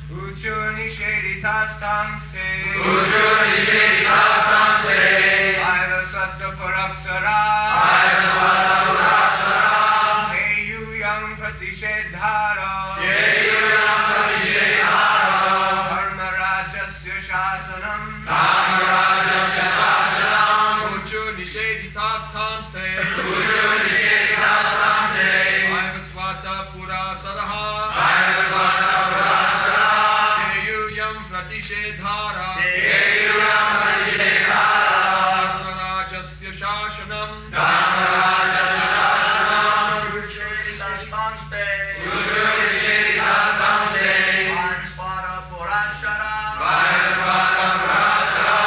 Uchu nisheditastamse. Uchu nisheditastamse. Vaivasvata puraksara. Vaivasvata puraksara. Heyuyam pratishedhara. Yeyuyam pratishedhara. Dharmarajasya shasanam. Dharmarajasya shasanam. Uchu nisheditastamse. Uchu nisheditastamse. Vaivasvata purasaraha. Vaivasvata purasara. Heyuyam pratishedhara. Yeyuyam pratishedhara. Dharmarajasya shasanam. Dharmarajasya shasanam. Uchu nisheditastamse. Uchu nisheditastamse. Vaivasvata purasara. Vaivasvata purasara.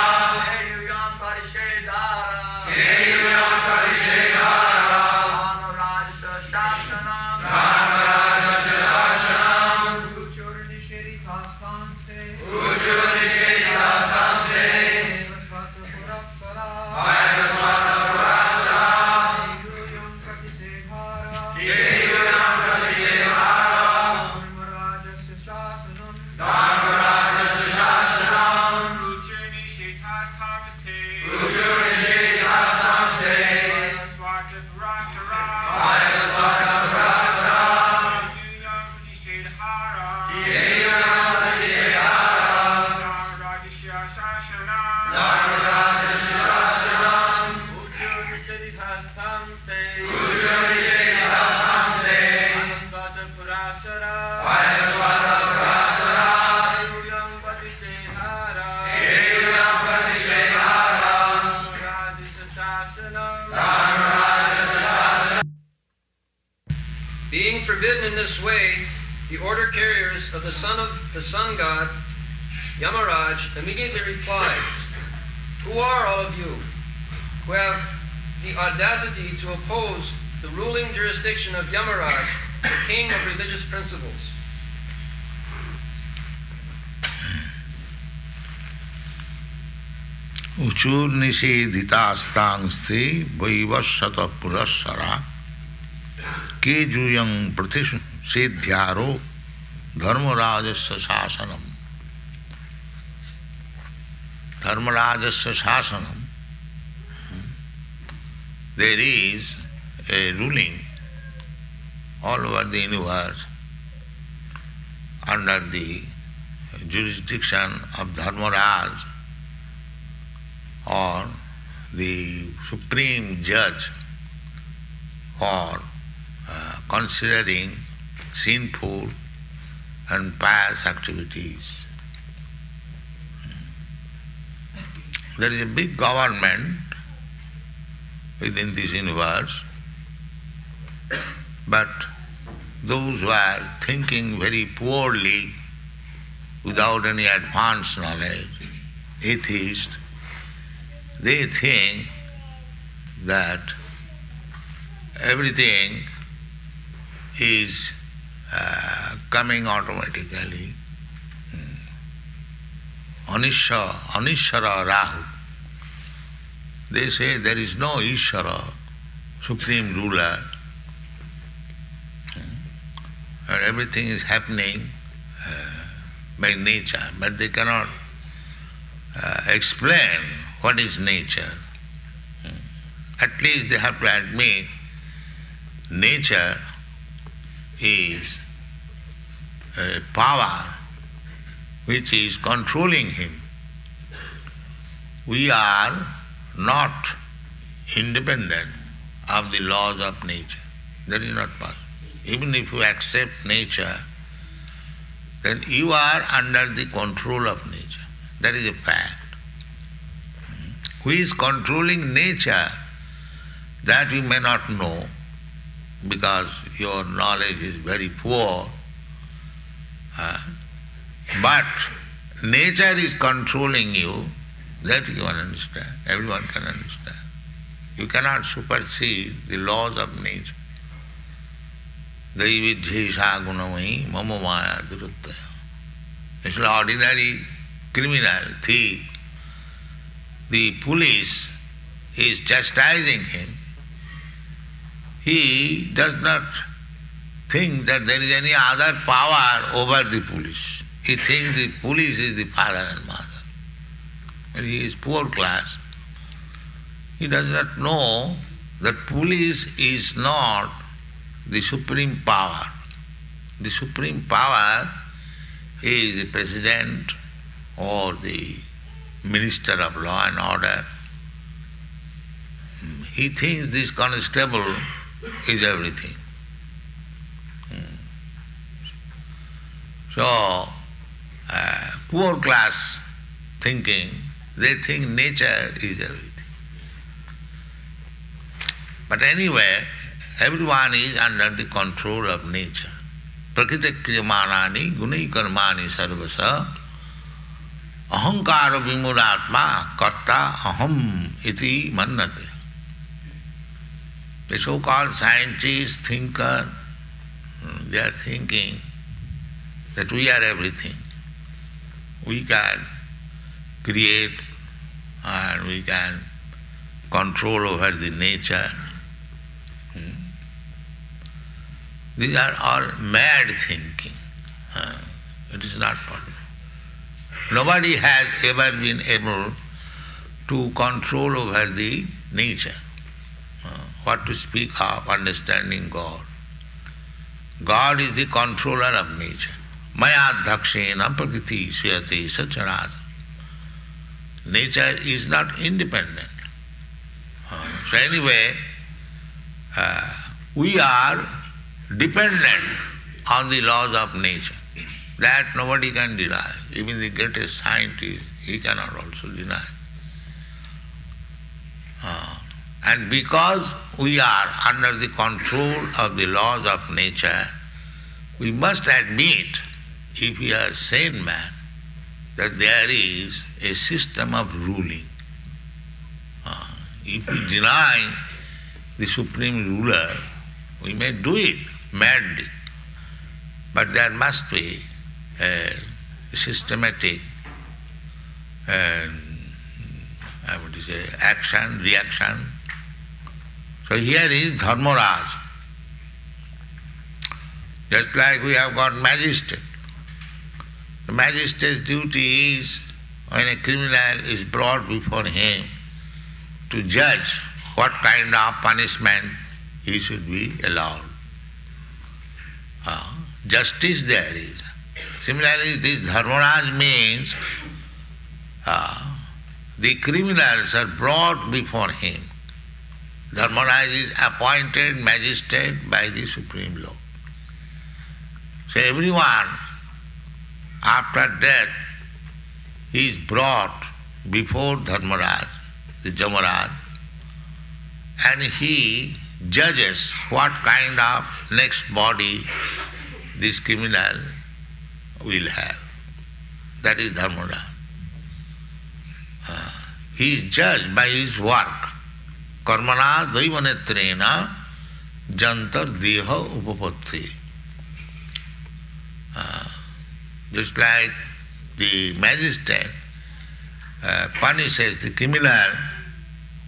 Heyuyam pratishedhara. Yeyuyam pratishedhara. Dharmarajasya shasanam. Dharmarajasya shasanam. Uchu nisheditastamse. Uchu nisheditastamse. Vaivasvata purasara. Vaivasvata purasara. Heyuyam pratishedhara. Yeyuyam pratishedhara. Dharmarajasya shasanam. Dharmarajasya shasanam. Uchu nisheditastamse. Uchu nisheditastamse. Vaivasvata purasara. Vaivasvata purasara. Heyuyam pratishedhara. Yeyuyam pratishedhara. Dharmarajasya shasanam. Dharmarajasya shasanam. Uchu nisheditastamse. Uchu nisheditastamse. Vaivasvata purasara. Vaivasvata purasara. Heyuyam pratishedhara. Yeyuyam pratishedhara. Dharmarajasya shasanam. Dharmarajasya shasanam. Being forbidden in this way, the order carriers of the sun god, Yamaraj, immediately replied, "Who are all of you who have the audacity to oppose the ruling jurisdiction of Yamaraj, the king of religious principles?" Uchur nishedhitastamste vaivasvata purasara ke juyang pratishedhyaro dharmarajasya shasanam. Dharmarajasya shasanam. There is a ruling all over the universe under the jurisdiction of Dharmaraj, or the supreme judge for considering sinful and pious activities. There is a big government within this universe, but those who are thinking very poorly, without any advanced knowledge, atheists, they think that everything is coming automatically. Anishara Rahu. They say there is no Ishvara, supreme ruler, and everything is happening by nature, but they cannot explain what is nature. At least they have to admit nature is a power which is controlling him. We are not independent of the laws of nature. That is not possible. Even if you accept nature, then you are under the control of nature. That is a fact. Who is controlling nature, that you may not know, because your knowledge is very poor. But nature is controlling you, that you can understand. Everyone can understand. You cannot supersede the laws of nature. Daividhyesha gunamai mama maya duruttaya. It's an ordinary criminal, thief. The police is chastising him. He does not think that there is any other power over the police. he thinks the police is the father and mother. And he is poor class. He does not know that police is not the supreme power. The supreme power is the president or the minister of law and order. He thinks this constable is everything. So, poor class thinking, they think nature is everything. But anyway, everyone is under the control of nature. Prakriti kriyamanani gunai karmani sarvasa ahankara vimuratma karta aham iti mannate. The so-called scientists, thinker, they are thinking that we are everything. We can create and we can control over the nature. These are all mad thinking. It is not possible. Nobody has ever been able to control over the nature. What to speak of understanding God. God is the controller of nature. Maya dhakshena prakriti suyate sacharad. Nature is not independent. So anyway, we are dependent on the laws of nature. That nobody can deny. Even the greatest scientist, he cannot also deny. And because we are under the control of the laws of nature, we must admit, if we are sane man, that there is a system of ruling. If we deny the supreme ruler, we may do it madly. But there must be a systematic action, reaction. So here is Dharmaraj. Just like we have got magistrate. The magistrate's duty is, when a criminal is brought before him, to judge what kind of punishment he should be allowed. Justice there is. Similarly, this Dharmaraj means the criminals are brought before him. Dharmaraj is appointed magistrate by the Supreme Law. So everyone, after death, he is brought before Dharmaraj, the Jamaraj, and he judges what kind of next body this criminal will have. That is Dharmaraj. He is judged by his work. Karmana dvaivanetrena jantar deha upapatti. Just like the magistrate punishes the criminal,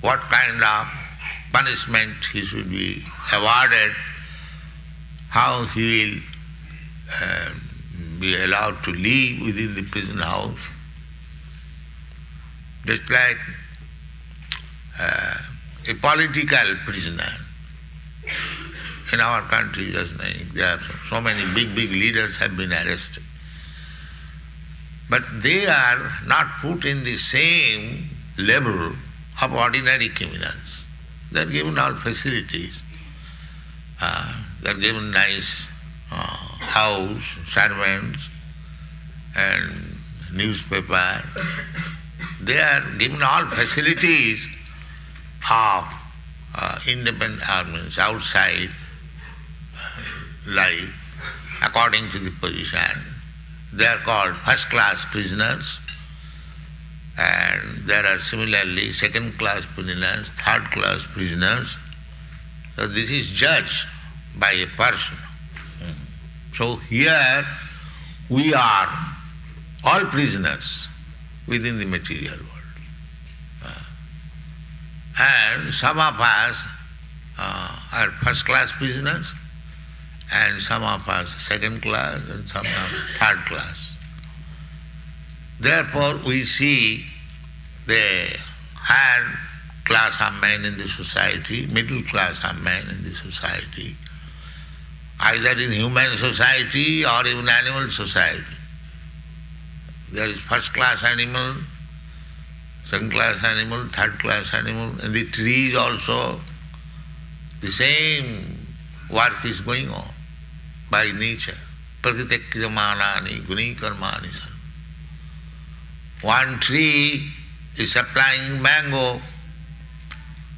what kind of punishment he should be awarded, how he will be allowed to live within the prison house. Just like a political prisoner. In our country just now, there are so many big leaders have been arrested. But they are not put in the same level of ordinary criminals. They are given all facilities. They are given nice house, servants, and newspaper. They are given all facilities of independent means outside life according to the position. They are called first-class prisoners, and there are similarly second-class prisoners, third-class prisoners. So this is judged by a person. So here we are all prisoners within the material world. And some of us are first-class prisoners, and some of us second class, and some of us third class. Therefore we see the higher class of men in the society, middle class of men in the society, either in human society or even animal society. There is first class animal, second class animal, third class animal. In the trees also, the same work is going on by nature. Prakriti kriyamanani guni karmani san. One tree is supplying mango,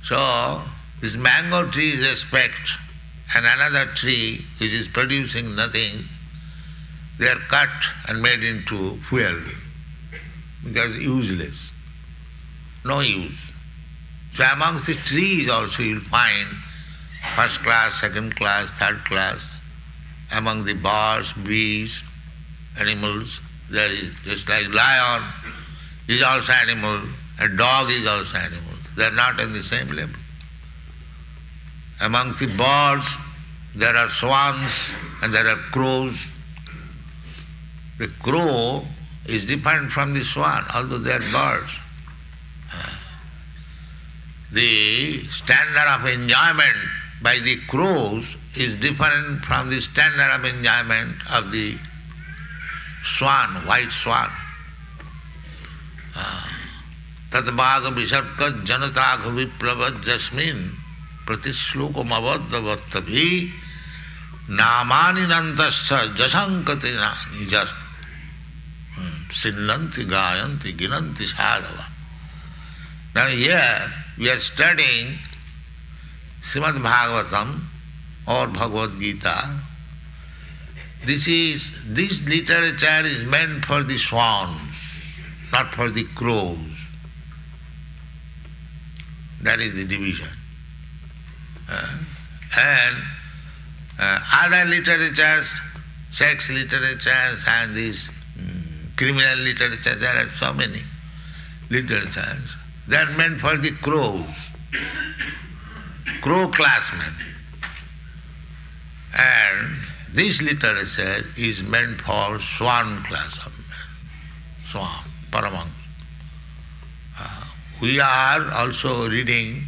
so this mango tree respects, and another tree which is producing nothing, they are cut and made into fuel because useless, no use. So amongst the trees also you will find first class, second class, third class. Among the birds, bees, animals, there is just like lion is also animal, a dog is also animal. They are not on the same level. Amongst the birds, there are swans and there are crows. The crow is different from the swan, although they are birds. The standard of enjoyment by the crows is different from the standard of enjoyment of the swan, white swan. Tatvaga visarka janatagha viplavad jasmin pratishlokam avadavatabhi namani nantascha jasankati nijas sinnanti gayanti ginanti sadhava. Now here we are studying Srimad Bhagavatam or Bhagavad Gita. This literature is meant for the swans, not for the crows. That is the division. And other literatures, sex literatures and this criminal literature, there are so many literatures. They are meant for the crows, crow classmen. And this literature is meant for swan class of men, swan, paramahංsa. We are also reading,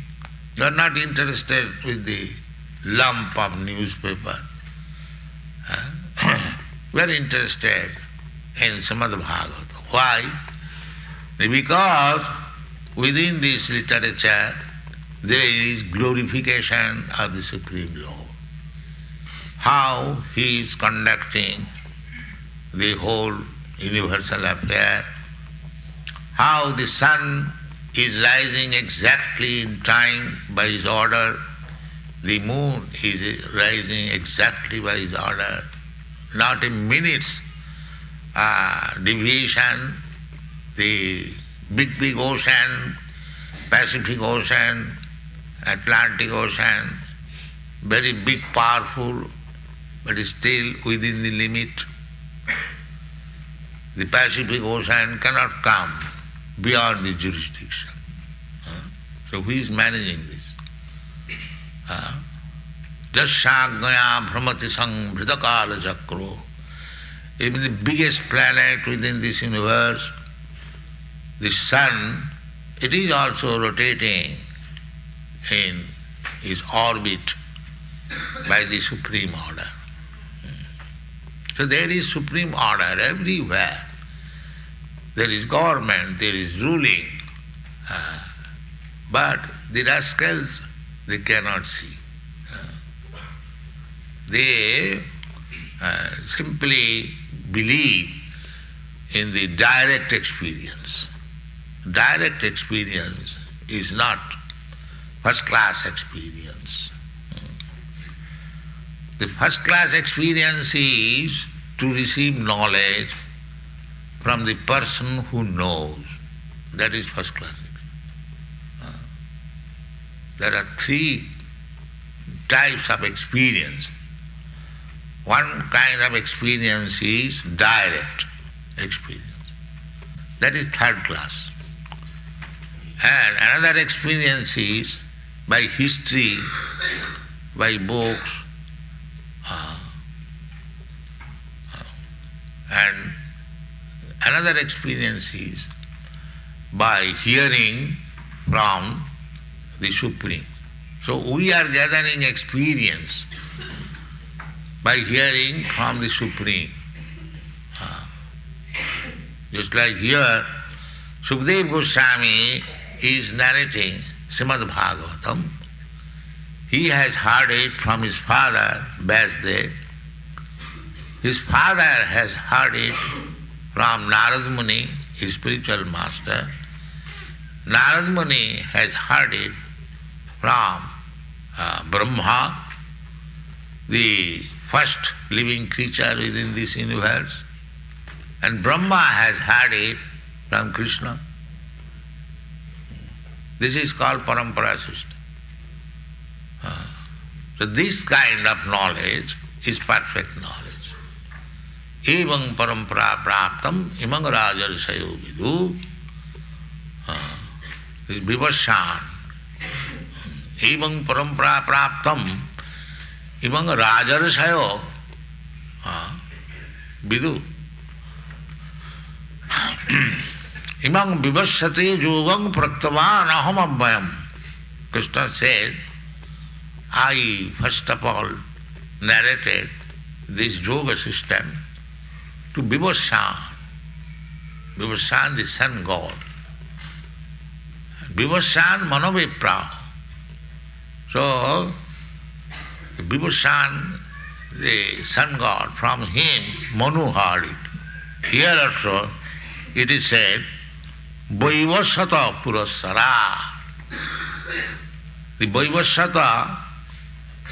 you are not interested with the lump of newspaper. We are interested in Srimad Bhagavatam. Why? Because within this literature there is glorification of the Supreme Lord. How He is conducting the whole universal affair, how the sun is rising exactly in time by His order, the moon is rising exactly by His order, not a minute's deviation. The big ocean, Pacific Ocean, Atlantic Ocean, very big, powerful, but still within the limit. The Pacific Ocean cannot come beyond the jurisdiction. So who is managing this? Jasyagaya Brahmati Sanghritakala Chakro. Even the biggest planet within this universe, the sun, it is also rotating in its orbit by the supreme order. So there is supreme order everywhere. There is government, there is ruling, but the rascals, they cannot see. They simply believe in the direct experience. Direct experience is not first-class experience. The first-class experience is to receive knowledge from the person who knows. That is first-class experience. There are three types of experience. One kind of experience is direct experience. That is third class. And another experience is by history, by books, another experience is by hearing from the Supreme. So we are gathering experience by hearing from the Supreme. Just like here, Sukadeva Goswami is narrating Srimad Bhagavatam. He has heard it from his father, Vyasdev. His father has heard it from Narad Muni, his spiritual master. Narad Muni has heard it from Brahma, the first living creature within this universe. And Brahma has heard it from Krishna. This is called parampara system. So this kind of knowledge is perfect knowledge. Evam parampara praptam imang rajarsayo vidu. This vivasyan. Evam parampara praptam imang rajarsayo vidu. Imang vivasyate yogam praktavan aham abhayam. Krishna said, I first of all narrated this yoga system to Vivasyan. Vivasyan, the sun god. Vivasyan manovipra. So, Vivasyan, the sun god, from him Manu heard it. Here also it is said, Vaivasata Purasara. The Vaivasata,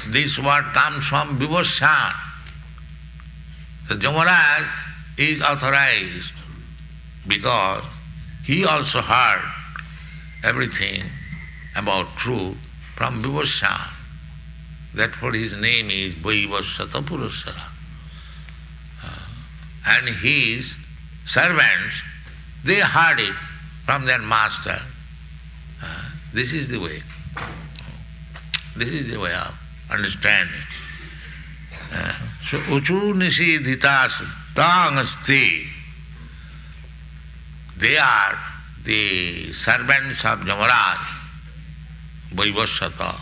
this word comes from Vivasyan. So Jamaraj is authorized because he also heard everything about truth from Vivasyan. Therefore his name is Vaivasata Purasara. And his servants, they heard it from their master. This is the way. This is the way of understanding. So uchu nisidhitas tangasti. They are the servants of Jamaraj, Vaivasata.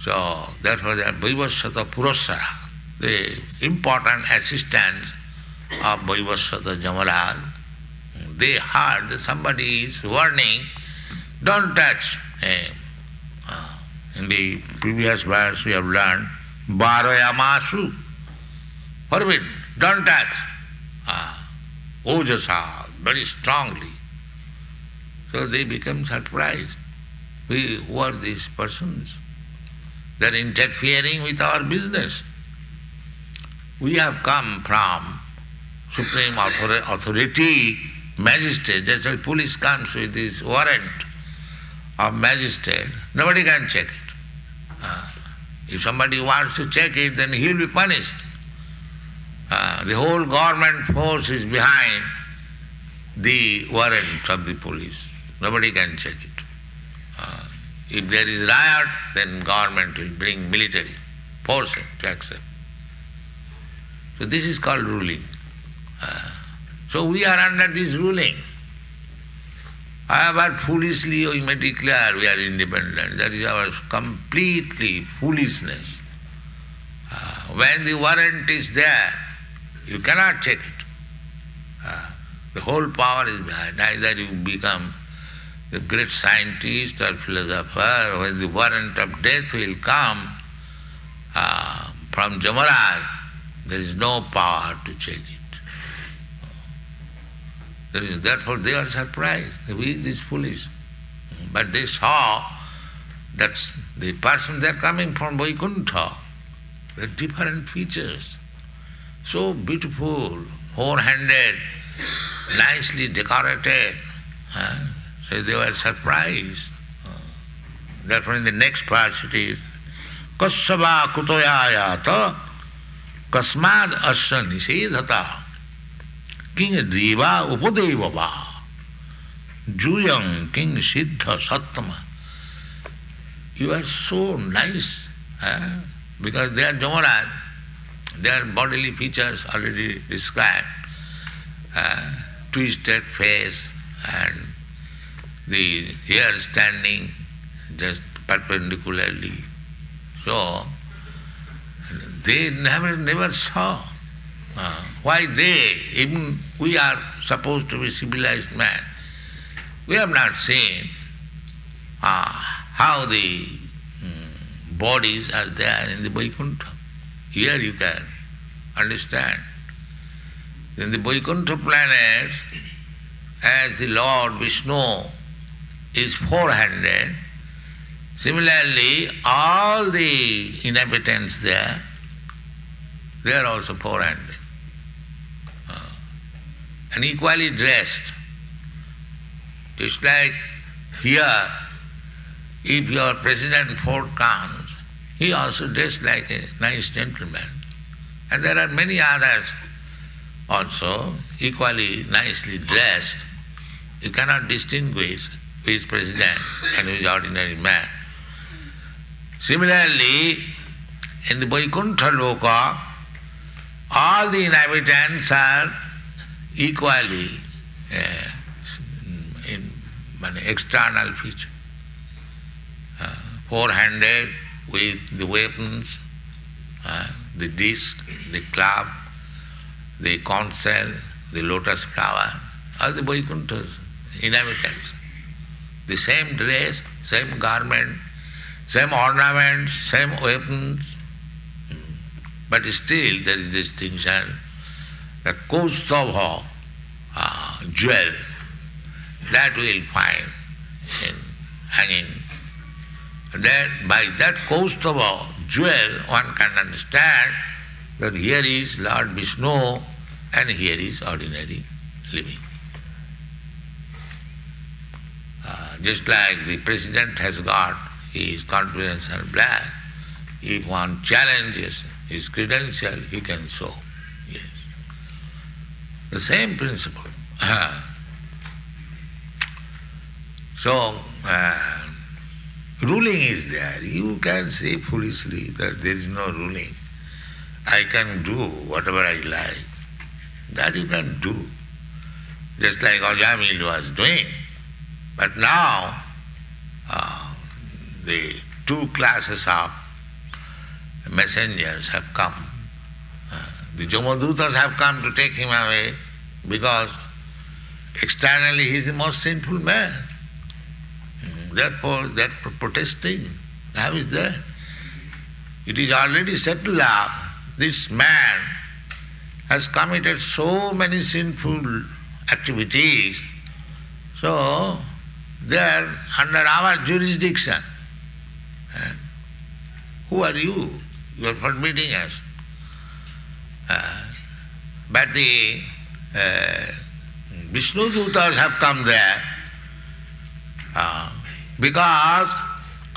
So therefore they are Vaivasata Purasara, the important assistants of Vaivasata Jamaraj. They heard that somebody is warning, don't touch him. In the previous verse we have learned, Varayamasu, forbidden, don't touch. Ojasa, very strongly. So they become surprised. Who are these persons? They are interfering with our business. We have come from supreme authority, magistrate. That's why police comes with this warrant of magistrate. Nobody can check it. If somebody wants to check it, then he will be punished. The whole government force is behind the warrant of the police. Nobody can check it. If there is riot, then government will bring military force to accept. So this is called ruling. So we are under this ruling. However foolishly we may declare we are independent, that is our completely foolishness. When the warrant is there, you cannot check it. The whole power is behind. Either you become the great scientist or philosopher, when the warrant of death will come from Jamaraj, there is no power to check it. Therefore they are surprised. Who is this foolish? But they saw that the person they are coming from Vaikuntha, they have different features. So beautiful, four-handed, nicely decorated. So they were surprised. Therefore in the next verse it is, Kassava kutoyayata kasmad asya nisedhata king deva upadevava juyang king siddha sattama. You are so nice, because they are Jamaraj, their bodily features already described. twisted face and the hair standing just perpendicularly. So they never saw. Why they? Even we are supposed to be civilized man. We have not seen how the bodies are there in the Vaikuntha. Here you can understand. In the Vaikuntha planet, as the Lord Vishnu is four-handed, similarly all the inhabitants there, they are also four-handed and equally dressed. Just like here, if your President Ford comes, he also dressed like a nice gentleman. And there are many others also equally nicely dressed. You cannot distinguish who is president and who is ordinary man. Similarly, in the Vaikuntha Loka, all the inhabitants are equally in external feature. Four-handed with the weapons, the disc, the club, the conch shell, the lotus flower, all the Vaikuntha's inhabitants. The same dress, same garment, same ornaments, same weapons, but still there is distinction. The Kaustubha jewel, that we will find in hanging. That by that Kaustubha jewel one can understand that here is Lord Vishnu and here is ordinary living. Just like the president has got his confidential black, if one challenges his credential, he can show. Yes. The same principle. So, ruling is there. You can say foolishly that there is no ruling. I can do whatever I like. That you can do. Just like Ajamil was doing. But now, the two classes of messengers have come. The Jamadutas have come to take him away because externally he is the most sinful man. Therefore, they are protesting. How is that? It is already settled up. This man has committed so many sinful activities, so they are under our jurisdiction. Who are you? You are forbidding us. But the Vishnu Dutas have come there because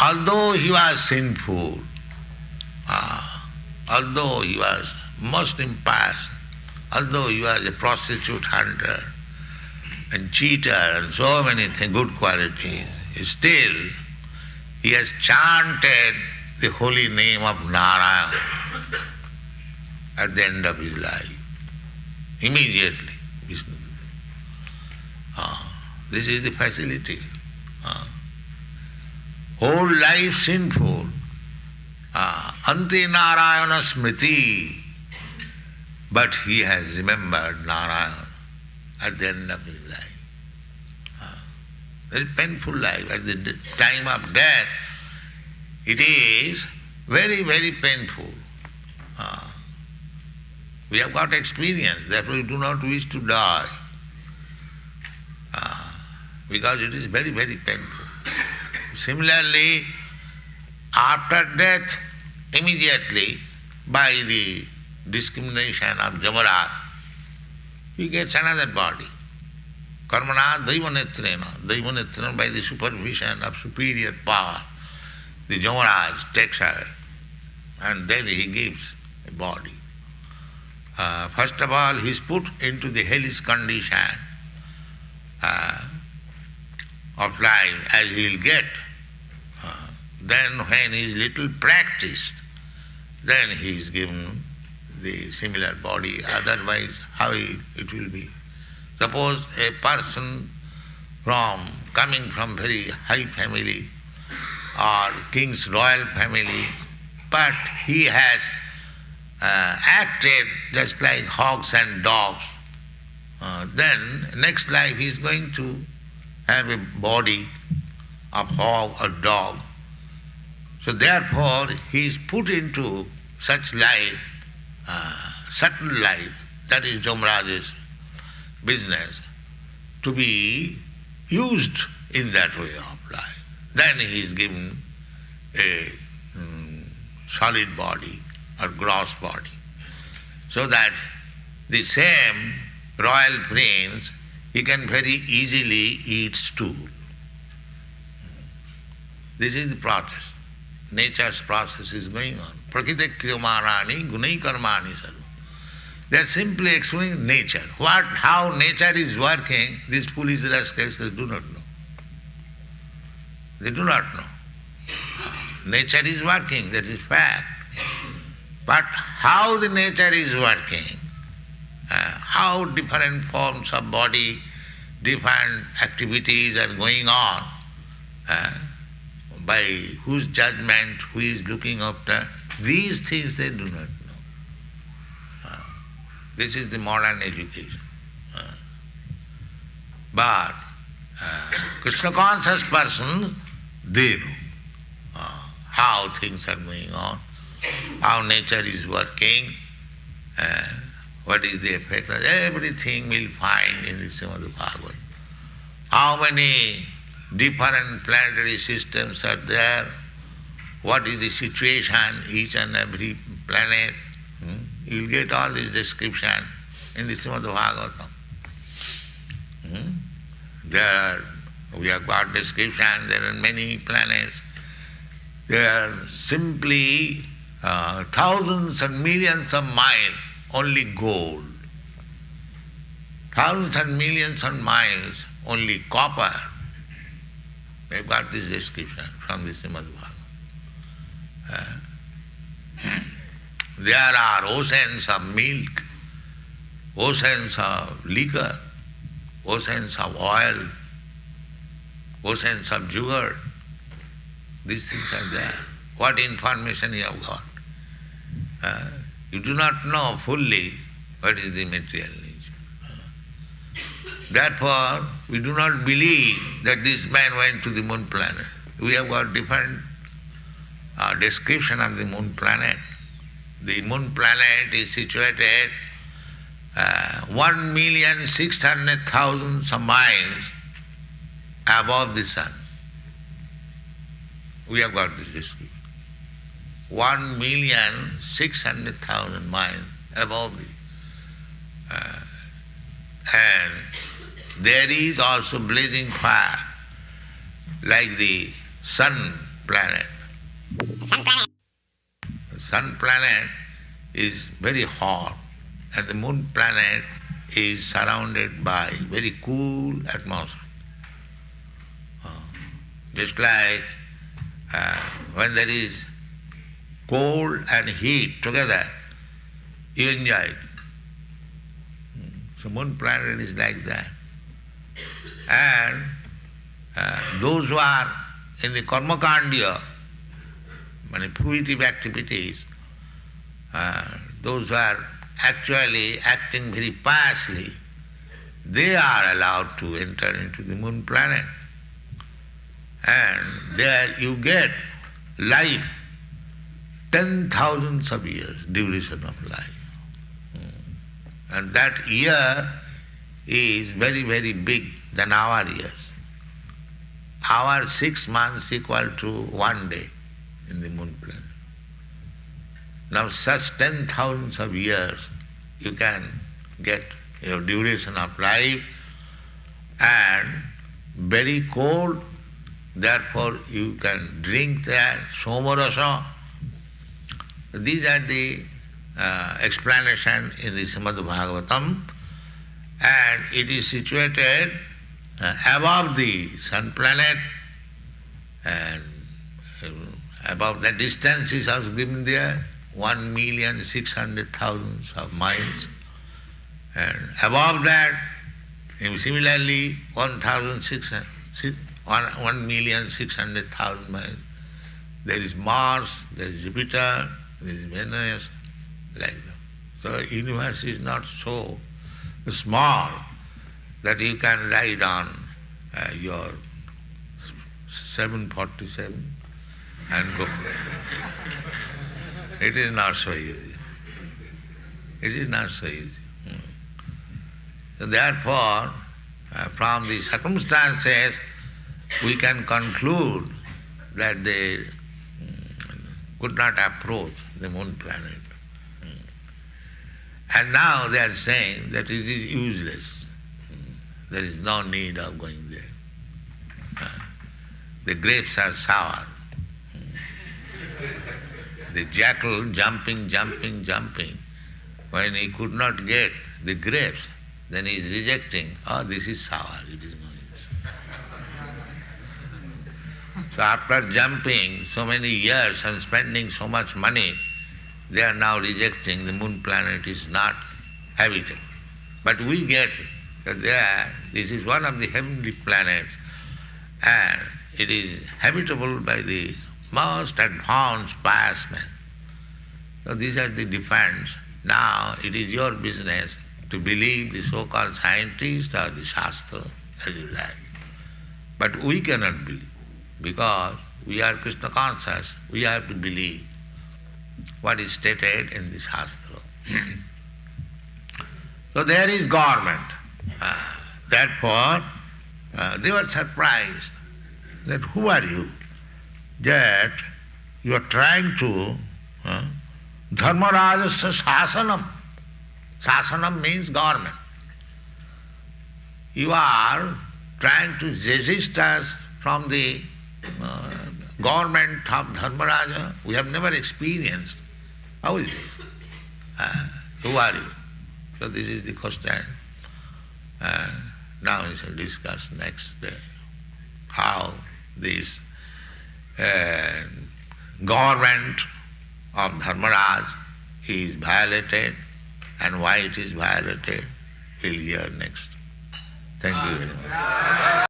although he was sinful, although he was most impious, although he was a prostitute hunter and cheater and so many good qualities, still he has chanted the holy name of Narayan at the end of his life. Immediately, Vishnu. This is the facility. Whole life sinful. Ante Narayana Smriti. But he has remembered Narayan at the end of his life. Very painful life. At the time of death, it is very, very painful. We have got experience, therefore we do not wish to die. Because it is very, very painful. Similarly, after death, immediately, by the discrimination of Jamaraj, he gets another body. Karmana Daivanetrena, by the supervision of superior power, the Jamaraj takes away, and then he gives a body. First of all, he is put into the hellish condition of life as he will get. Then when he is little practiced, then he is given the similar body. Otherwise, how it will be? Suppose a person coming from very high family or king's royal family, but he has acted just like hogs and dogs, then next life he is going to have a body of hog or dog. So therefore he is put into such life, subtle life, that is Yamraj's business, to be used in that way of life. Then he is given a solid body or gross body, so that the same royal prince, he can very easily eat stool. This is the process. Nature's process is going on. Prakriti kriyamarani gunai karmani sarva. They are simply explaining nature. How nature is working, these foolish rascals, they do not know. They do not know. Nature is working, that is fact. But how the nature is working, how different forms of body, different activities are going on, by whose judgment, who is looking after, these things they do not know. This is the modern education. But Krishna conscious persons, they know how things are going on, how nature is working, what is the effect. Everything we'll find in the Srimad Bhagavatam. How many different planetary systems are there, what is the situation, each and every planet. You will get all this description in the Srimad Bhagavatam. We have got description, there are many planets. There are simply thousands and millions of miles, only gold. Thousands and millions of miles, only copper. We have got this description from the Srimad Bhagavatam. There are oceans of milk, oceans of liquor, oceans of oil, oceans of sugar. These things are there. What information you have got? You do not know fully what is the material nature. Therefore, we do not believe that this man went to the moon planet. We have got different description of the moon planet. The moon planet is situated 1,600,000 miles above the sun. We have got this description. 1,600,000 miles above the and there is also blazing fire like the sun planet. The sun planet is very hot and the moon planet is surrounded by very cool atmosphere. Just like when there is cold and heat together, you enjoy it. So moon planet is like that. And those who are in the karmakandya, fruitive activities, those who are actually acting very piously, they are allowed to enter into the moon planet. And there you get life, 10,000 of years, duration of life. And that year is very, very big than our years. Our 6 months equal to 1 day in the moon planet. Now such 10,000 of years you can get your duration of life, and very cold, therefore you can drink that somarasa. These are the explanation in the Srimad Bhagavatam, and it is situated above the sun planet, and above the distance is also given there, 1,600,000 of miles, and above that And similarly, 1,600,000 miles. There is Mars, there is Jupiter, there is Venus, like that. So universe is not so small that you can ride on your 747 and go. It is not so easy. It is not so easy. So therefore, from the circumstances, we can conclude that they could not approach the moon planet. And now they are saying that it is useless. There is no need of going there. The grapes are sour. The jackal jumping. When he could not get the grapes, then he is rejecting, oh, this is sour, it is no use. So after jumping so many years and spending so much money, they are now rejecting the moon planet is not habitable. But we get that this is one of the heavenly planets and it is habitable by the most advanced pious men. So these are the defense. Now it is your business to believe the so-called scientist or the Shastra as you like. But we cannot believe because we are Krishna conscious. We have to believe what is stated in the Shastra. So there is government. Therefore, they were surprised that who are you? That you are trying to Dharmarajasya Sasanam. Sasanam means government. You are trying to resist us from the government of Dharmaraja. We have never experienced. How is this? Who are you? So this is the question. Now we shall discuss next day how this government of Dharmaraj is violated and why it is violated. We'll hear next. Thank you very much.